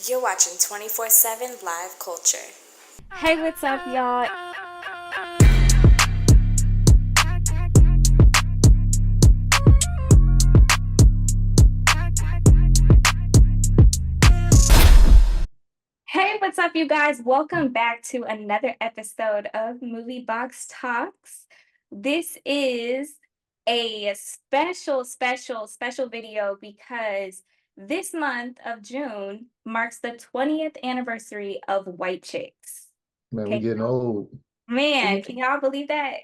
You're watching 24/7 Live Culture. Hey, what's up, y'all? Hey, what's up, you guys? Welcome back to another episode of Movie Box Talks. This is a special video because this month of June marks the 20th anniversary of White Chicks. Man, we Okay, getting old. man, can y'all believe that?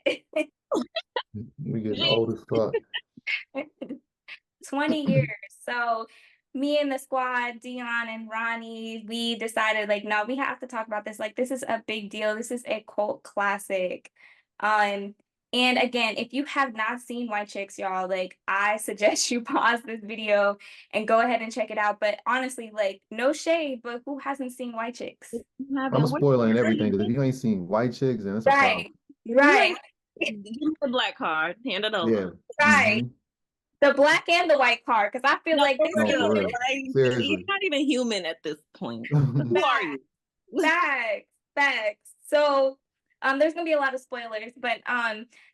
We getting old as fuck. 20 years. So me and the squad, Deion and Ronnie, we decided like, no, we have to talk about this. Like, this is a big deal. This is a cult classic. And again, if you have not seen White Chicks, y'all, like, I suggest you pause this video and go ahead and check it out. But honestly, like, no shade, but who hasn't seen White Chicks? I'm spoiling everything because if you ain't seen White Chicks, then it's a problem. Right. Give me the black card. Hand it over. Yeah. Right. Mhm. The black and the white card, because I feel No, like for this No, is for real. Seriously. He's not even human at this point. Who are you? Facts. So there's gonna be a lot of spoilers, but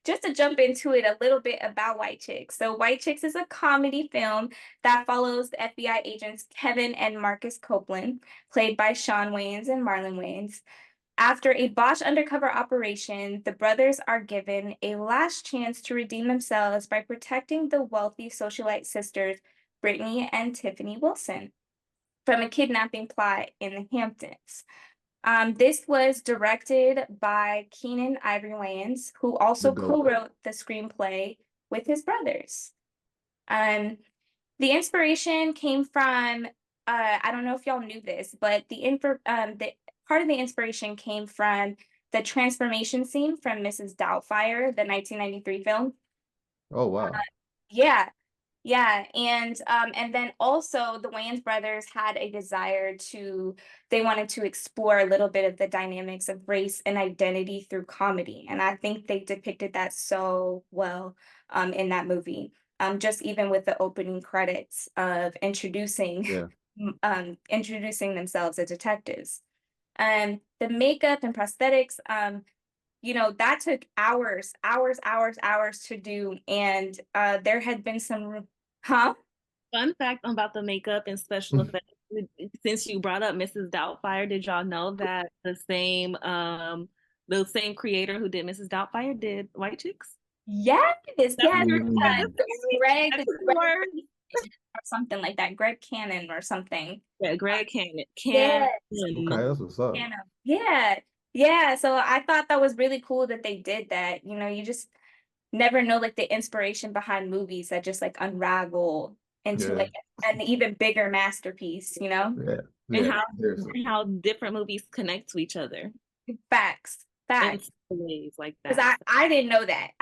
just to jump into it a little bit about White Chicks. So White Chicks is a comedy film that follows the FBI agents Kevin and Marcus Copeland, played by Shawn Wayans and Marlon Wayans. After a botched undercover operation, the brothers are given a last chance to redeem themselves by protecting the wealthy socialite sisters, Brittany and Tiffany Wilson, from a kidnapping plot in the Hamptons. This was directed by Keenan Ivory Wayans, who also co-wrote the screenplay with his brothers. The inspiration came from, I don't know if y'all knew this, but the part of the inspiration came from the transformation scene from Mrs. Doubtfire, the 1993 film. Oh wow. Yeah, and then also the Wayans brothers had a desire they wanted to explore a little bit of the dynamics of race and identity through comedy, and I think they depicted that so well in that movie. Just even with the opening credits of Yeah. introducing themselves as detectives. The makeup and prosthetics, that took hours to do, and there had been some. Huh? Fun fact about the makeup and special effects. Since you brought up Mrs. Doubtfire, did y'all know that the same creator who did Mrs. Doubtfire did White Chicks? Yes, Mm. Greg, That's the word. or something like that. Greg Cannon or something. Yeah, Greg Cannon. Yeah. Okay, that's what's up. Cannon. Yeah. So I thought that was really cool that they did that. You just never know like the inspiration behind movies that just like unravel into like an even bigger masterpiece. Yeah. And Seriously. how different movies connect to each other Facts. in ways like Because that. I didn't know that.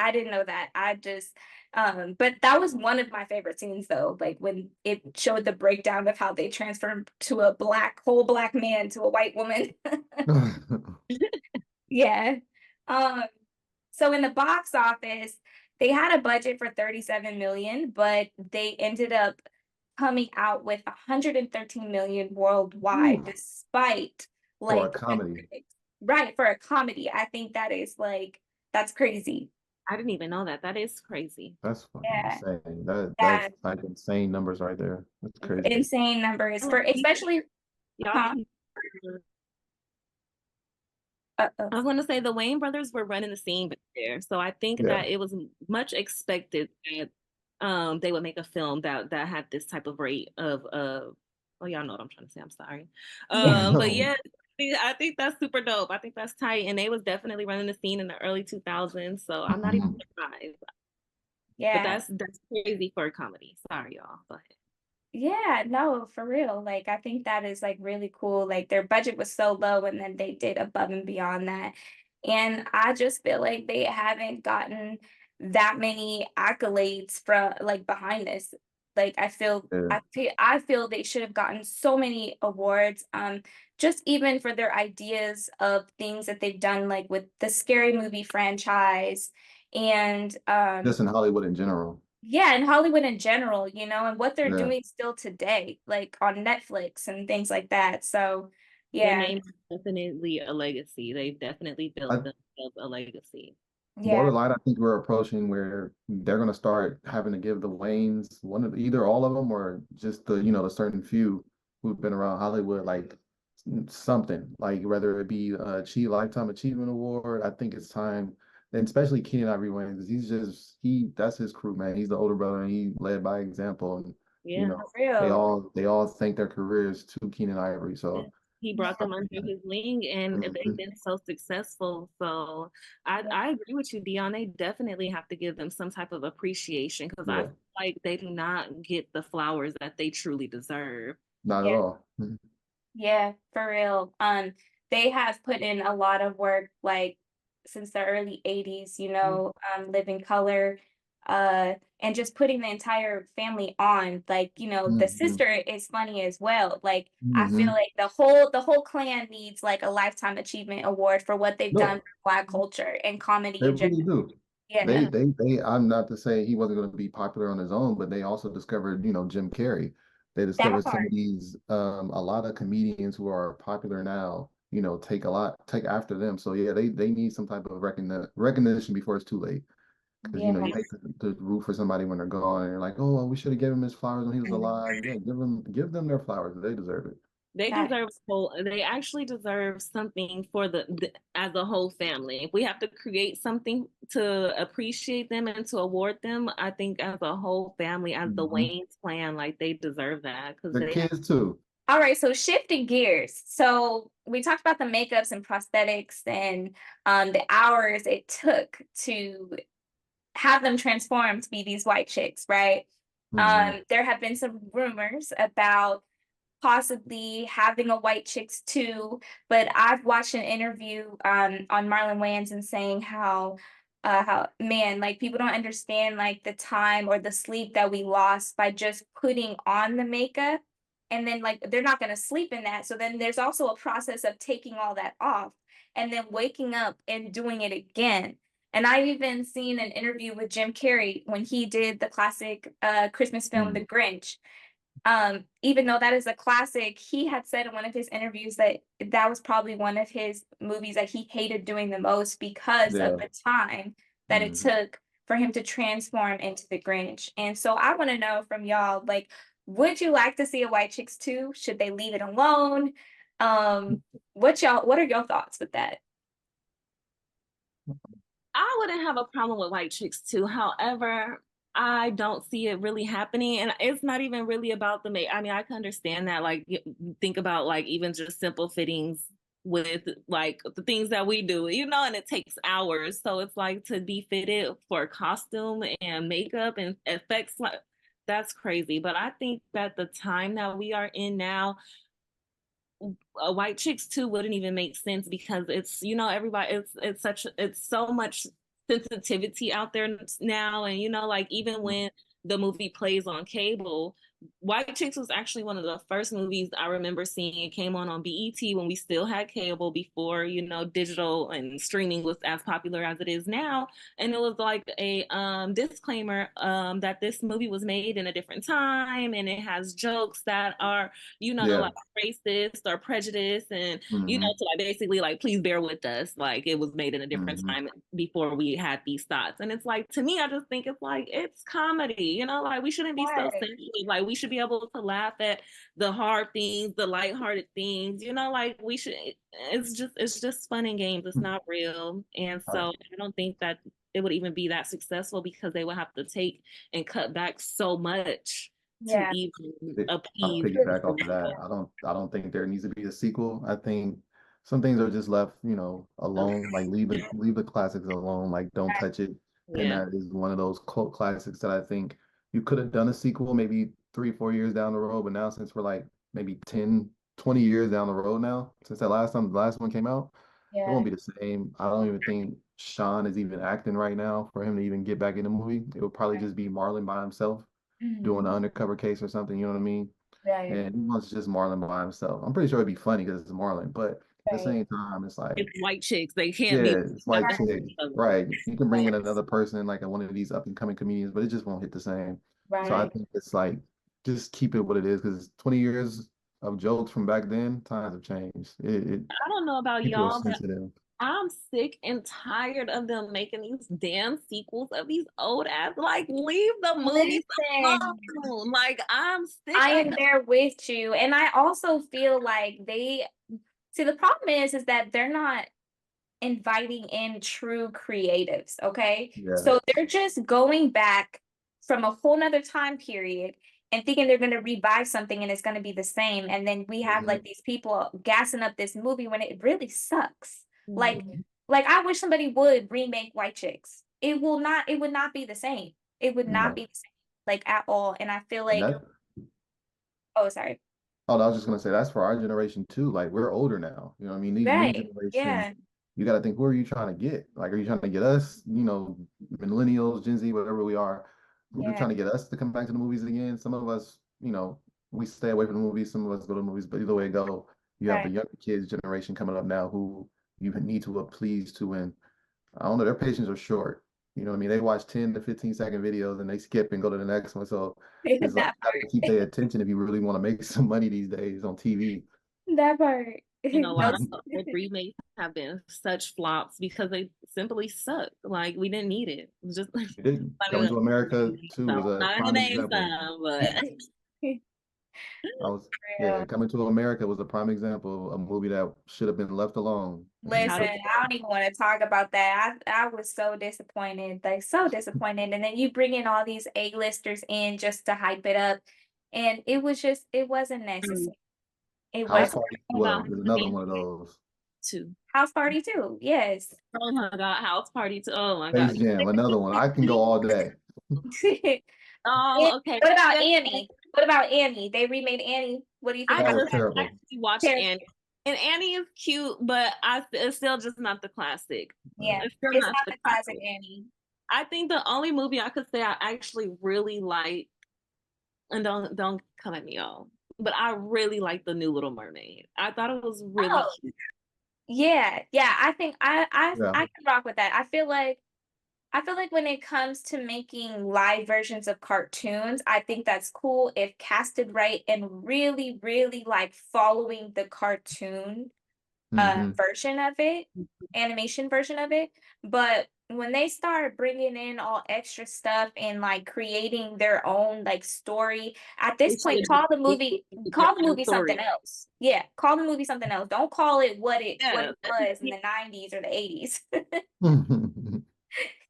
I just but that was one of my favorite scenes though, like when it showed the breakdown of how they transformed to a whole black man to a white woman. Yeah. Um, so in the box office, they had a budget for 37 million, but they ended up coming out with 113 million worldwide, despite For a like comedy. right, for a comedy. I think that's crazy. I didn't even know that. That is crazy. That's fucking Yeah. insane. That's Yeah. like insane numbers right there. That's crazy. Insane numbers for especially Y'all, I was going to say the Wayne brothers were running the scene back there, so I think that it was much expected that they would make a film that had this type of rate of oh, y'all know what I'm trying to say. I'm sorry, but yeah, I think that's super dope. I think that's tight, and they was definitely running the scene in the early 2000s, so I'm not even surprised. Yeah, but that's crazy for a comedy. Sorry, y'all. Go ahead. Yeah, no, for real. Like, I think that is like really cool. Like, their budget was so low, and then they did above and beyond that. And I just feel like they haven't gotten that many accolades from like behind this. Like, I feel they should have gotten so many awards. Just even for their ideas of things that they've done, like with the Scary Movie franchise, and Just in Hollywood in general. Yeah, and Hollywood in general, you know, and what they're Yeah. doing still today, like on Netflix and things like that. So, Their yeah, name is definitely a legacy. They've definitely built I, themselves a legacy. yeah, borderline, I think we're approaching where they're gonna start having to give the Waynes one of either all of them or just the the certain few who've been around Hollywood like something like whether it be a Lifetime Achievement Award. I think it's time, and especially Keenan Ivory Wayans. He that's his crew, man. He's the older brother and he led by example, and you Yeah. know for real. they all thank their careers to Keenan Ivory. Yeah. So He brought them under his wing and they've mhm. been so successful. So Yeah. I agree with you, Deion. They definitely have to give them some type of appreciation because I Yeah, feel like they do not get the flowers that they truly deserve. not at Yeah. all. Mhm. Yeah, for real. They have put in a lot of work, like since the early 80s, you know, Living Color, and just putting the entire family on. Like, you know, the Mhm. sister is funny as well. Like, I feel Mhm. like the whole clan needs like a Lifetime Achievement Award for what they've done No, for Black culture and comedy they in general. really do. Yeah, I'm not to say he wasn't going to be popular on his own, but they also discovered, Jim Carrey. They that discovered some part. of these, a lot of comedians who are popular now, take after them. So yeah, they need some type of recognition before it's too late. Because, you Yeah. hate to root for somebody when they're gone and you're like, oh, well, we should have given him his flowers when he was alive. Yeah, give them their flowers. They deserve it. They That deserve they actually deserve something for as a whole family. If we have to create something to appreciate them and to award them, I think as a whole family, as the Hmm. Wayne's clan, like they deserve that because Their they have. kids too. All right, so shifting gears. So we talked about the makeups and prosthetics and the hours it took to have them transform to be these white chicks, right? Hmm. There have been some rumors about possibly having a white chicks too, but I've watched an interview on Marlon Wayans and saying how man, like people don't understand like the time or the sleep that we lost by just putting on the makeup, and then like they're not going to sleep in that, so then there's also a process of taking all that off and then waking up and doing it again. And I've even seen an interview with Jim Carrey when he did the classic Christmas film The Grinch. Even though that is a classic, he had said in one of his interviews that that was probably one of his movies that he hated doing the most because of Yeah. the time that it Hmm. took for him to transform into the Grinch. And so I want to know from y'all, like, would you like to see a White Chicks 2? Should they leave it alone? What are your thoughts with that? I wouldn't have a problem with white chicks too. However, I don't see it really happening. And it's not even really about the make. I mean, I can understand that. Like, think about like even just simple fittings with like the things that we do, and it takes hours. So it's like to be fitted for costume and makeup and effects, like that's crazy. But I think that the time that we are in now, white chicks too wouldn't even make sense because it's everybody it's so much sensitivity out there now, and like even when the movie plays on cable, White Chicks was actually one of the first movies I remember seeing. It came on BET when we still had cable before digital and streaming was as popular as it is now, and it was like a disclaimer that this movie was made in a different time and it has jokes that are Yeah. like racist or prejudiced, and Hmm. to like basically like please bear with us, like it was made in a different Hmm. time before we had these thoughts. And it's like, to me, I just think it's like it's comedy, like we shouldn't be so Right. sensitive. Like we should be able to laugh at the hard things, the lighthearted things, like we should. It's just fun and games. It's not real. And so I don't think that it would even be that successful because they would have to take and cut back so much to Yeah. even I'll appease. piggyback off of that. I don't think there needs to be a sequel. I think some things are just left, alone. Like leave the classics alone. Like don't touch it. And Yeah. that is one of those cult classics that I think you could have done a sequel maybe 3, 4 years down the road. But now since we're like maybe 10, 20 years down the road now, since the last one came out, it Yeah. won't be the same. I don't even think Sean is even acting right now for him to even get back in the movie. It would probably just be Marlon by himself Mhm. doing an undercover case or something, you know what I mean? Right. And he wants just Marlon by himself. I'm pretty sure it'd be funny because it's Marlon, but at the same time, it's like, it's white chicks. They can't yeah, be. it's white chicks, right? You can bring in another person, like one of these up and coming comedians, but it just won't hit the same. So I Right. think it's like, just keep it what it is, because 20 years of jokes from back then, times have changed. I don't know about People are y'all, but sensitive. I'm sick and tired of them making these damn sequels of these old ass. Like, leave the movies alone. Like, I'm sick I of am them. there with you. And I also feel like see, the problem is that they're not inviting in true creatives, okay? Yeah. So they're just going back from a whole nother time period and thinking they're going to revive something and it's going to be the same. And then we have like these people gassing up this movie when it really sucks. Like, I wish somebody would remake White Chicks. It would not be the same. It would not No. be the same, like at all. And I feel And like, that, oh, sorry. oh, I was just gonna say that's for our generation too. Like, we're older now. You know what I mean? These new Right. generation, Yeah. you got to think, who are you trying to get? Like, are you trying to get us, millennials, Gen Z, whatever we are? You're Yeah. trying to get us to come back to the movies again. Some of us, we stay away from the movies. Some of us go to the movies, but either way it go, you have the Right. younger kids generation coming up now who you need to please to win. I don't know, their patience are short. You know what I mean? They watch 10 to 15-second videos and they skip and go to the next one. So it's like, That you got to keep their attention if you really want to make some money these days on TV. That part. And a lot of Those- the old remakes have been such flops because they simply suck. Like, we didn't need it. It was just like, It didn't. Coming to America too was a not in the prime main example. time, but Real. Coming to America was a prime example of a movie that should have been left alone. Listen, I don't even want to talk about that. I was so disappointed, like so disappointed. And then you bring in all these A-listers in just to hype it up. And it wasn't necessary. It House wasn't. Party 12 is another one of those. too. House Party too. Yes. Oh my God, House Party too. Oh my Space God. Jam, another one. I can go all day. Oh, okay. What about Annie? What about Annie? They remade Annie. What do you think I That about was just that? terrible. actually watched Annie. And Annie is cute, but it's still just not the classic. Yeah, It's still it's not not the the classic classic. Annie. I think the only movie I could say I actually really like, and don't come at me, y'all, but I really like The New Little Mermaid. I thought it was really cute. Yeah. I think I Yeah. can rock with that. I feel like when it comes to making live versions of cartoons, I think that's cool if casted right and really, really like following the cartoon version of it, animation version of it. But when they start bringing in all extra stuff and like creating their own like story, at this point, call the movie something else. Yeah, call the movie something else. Don't call it what it was in the 90s or the 80s.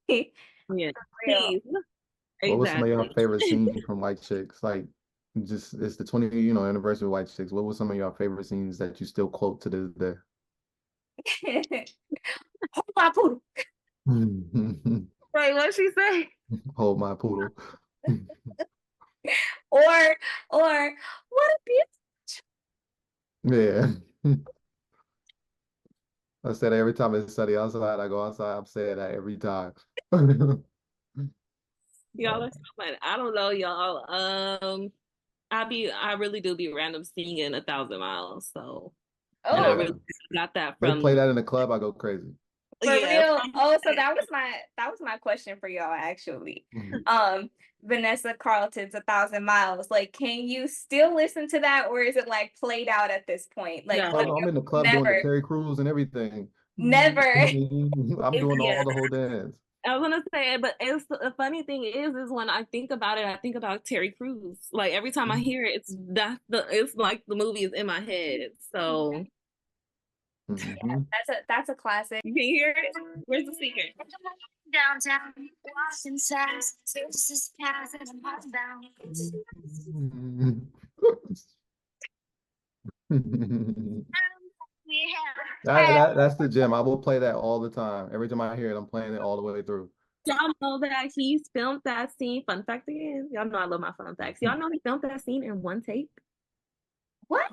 Yeah, Real. please. What was some of your Exactly. favorite scenes from White Chicks? Like, just it's the 20, anniversary of White Chicks. What were some of your favorite scenes that you still quote to this day? Hold my poodle. Wait, what'd she say? Hold my poodle. Or what a Yeah. I say that every time it's sunny outside. I go outside. I'm saying that every time. Y'all are so funny. I don't know, y'all. I really do be random singing 1,000 miles. So, and I Yeah. really got that They from. play that in the club, I go crazy. For real. Oh, so that was my question for y'all actually. Vanessa Carlton's 1,000 Miles. Like, can you still listen to that, or is it like played out at this point? Like, No, I'm in the club doing the Terry Crews and everything. Never. I'm doing all the whole dance. I was gonna say, but it's the funny thing is when I think about it, I think about Terry Crews. Like every time I hear it, it's like the movie is in my head. So yeah, that's a classic. you can hear it. Where's the speaker? Downtown, Washington, services pass and I'm down. That's the gem. I will play that all the time. Every time I hear it, I'm playing it all the way through. Y'all know that he's filmed that scene. Fun fact again. Y'all know I love my fun facts. Y'all know he filmed that scene in one take. What?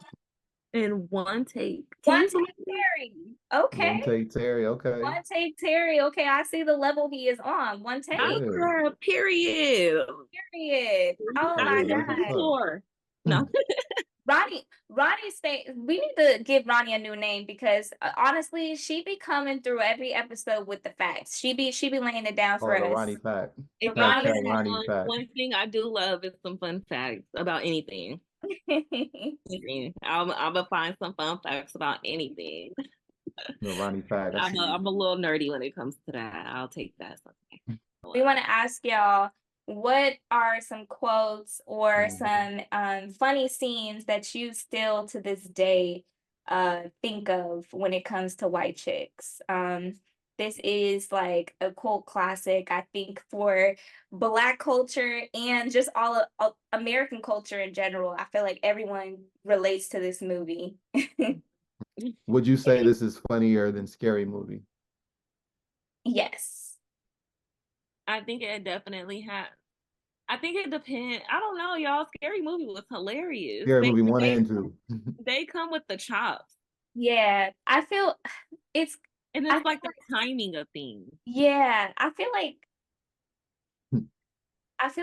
In one take. One take Terry. Okay. One take Terry. Okay. One take Terry. Okay, I see the level he is on. One take. Period. Period. Oh my God. No. Ronnie we need to give Ronnie a new name because honestly, she be coming through every episode with the facts. She be laying it down for the us. Ronnie fact. If The Ronnie Hashtag Ronnie fact. one thing I do love is some fun facts about anything. I'm gonna find some fun facts about anything. The Ronnie fact. I'm a little nerdy when it comes to that. I'll take that. We want to ask y'all, what are some quotes or some funny scenes that you still to this day think of when it comes to white chicks? This is like a cult classic, I think, for Black culture and just all of American culture in general. I feel like everyone relates to this movie. Would you say this is funnier than Scary Movie? Yes. I think it definitely had. I think it depends. I don't know, y'all. Scary Movie was hilarious. Scary Movie 1 and 2. They come with the chops. Yeah, I feel it's like the timing of things. Yeah, I feel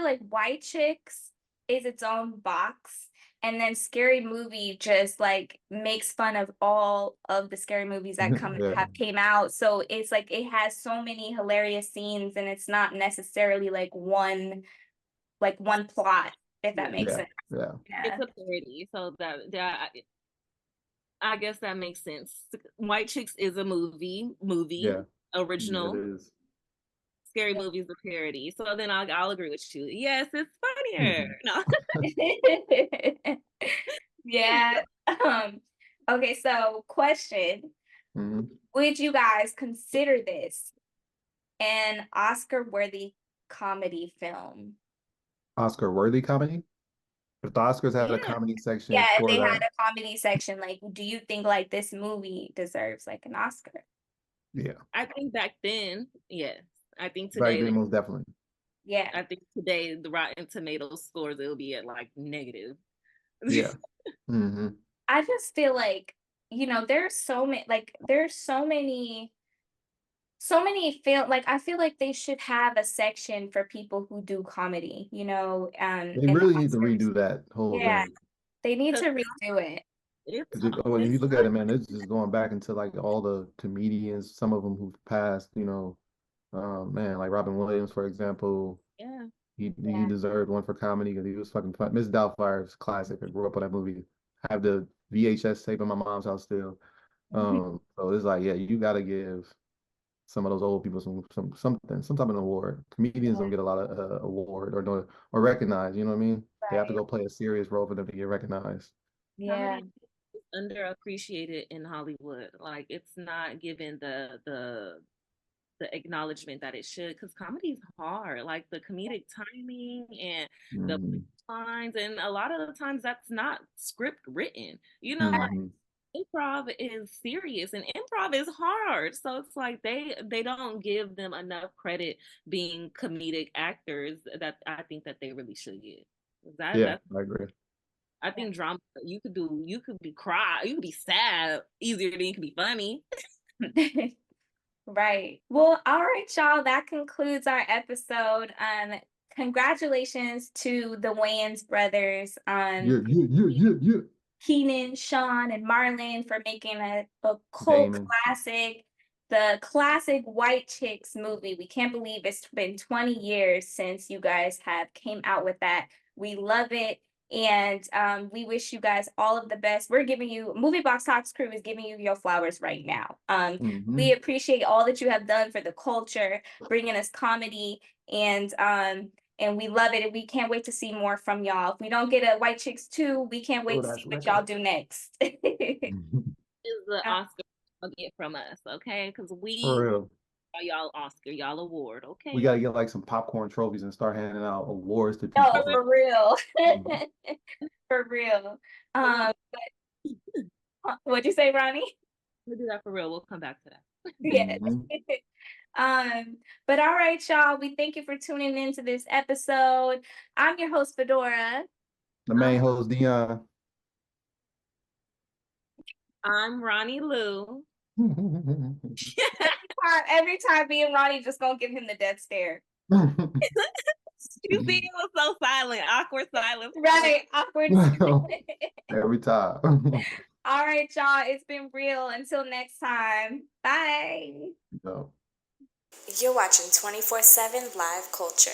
like White Chicks is its own box, and then Scary Movie just like makes fun of all of the scary movies that have came out. So it's like it has so many hilarious scenes, and it's not necessarily like one plot, if that makes sense. Yeah. It's a parody, so that I guess that makes sense. White Chicks is a movie, original. It is. Scary Movie is a parody, so then I'll agree with you. Yes, it's funnier. No. Yeah. Okay, so question. Would you guys consider this an Oscar-worthy comedy film? Oscar-worthy comedy? If the Oscars had a comedy section, if they had a comedy section, like, do you think like this movie deserves like an Oscar? Yeah, I think back then, yes. I think today, back then, most definitely. Yeah, I think today the Rotten Tomatoes scores it'll be at like negative. Yeah. I just feel like there's so many film, like I feel like they should have a section for people who do comedy, they really need to redo that whole thing. They need to redo it. When you look at it, man, it's just going back into like all the comedians, some of them who've passed, man, like Robin Williams, for example. Yeah. He deserved one for comedy because he was fucking fun. Miss Doubtfire's classic. I grew up on that movie. I have the VHS tape in my mom's house still. So it's like, yeah, you gotta give some of those old people some type of award. Comedians don't get a lot of award or recognized. You know what I mean? They have to go play a serious role for them to get recognized. Yeah, it's underappreciated in Hollywood. Like it's not given the acknowledgement that it should, because comedy is hard. Like the comedic timing and the lines, and a lot of the times that's not script written. Like improv is serious and improv is hard, so it's like they don't give them enough credit being comedic actors that I think that they really should get. I agree. I think drama, you could be sad easier than you can be funny. Right. Well, all right, y'all, that concludes our episode. Congratulations to the Wayans brothers Kenan, Shawn, and Marlon for making a cult classic, the classic White Chicks movie. We can't believe it's been 20 years since you guys have came out with that. We love it. And we wish you guys all of the best. We're giving you, Movie Box Talks crew is giving you your flowers right now. We appreciate all that you have done for the culture, bringing us comedy, and we love it. And we can't wait to see more from y'all. If we don't get a White Chicks 2, we can't wait to see what y'all do next. Is the Oscar you'll get from us, okay? Because for real. Y'all Oscar, y'all award, okay? We gotta get like some popcorn trophies and start handing out awards to people. Oh, for real. For real. What'd you say, Ronnie? We'll do that for real. We'll come back to that. Yeah. But all right, y'all. We thank you for tuning into this episode. I'm your host, Phedora. The main host, Deion. I'm Rhanni-Lew. Every time me and Ronnie just gonna give him the death stare. You see, it was so silent, awkward silence. Right, awkward. Every time. All right, y'all. It's been real. Until next time. Bye. No. You're watching 24/7 Live Culture.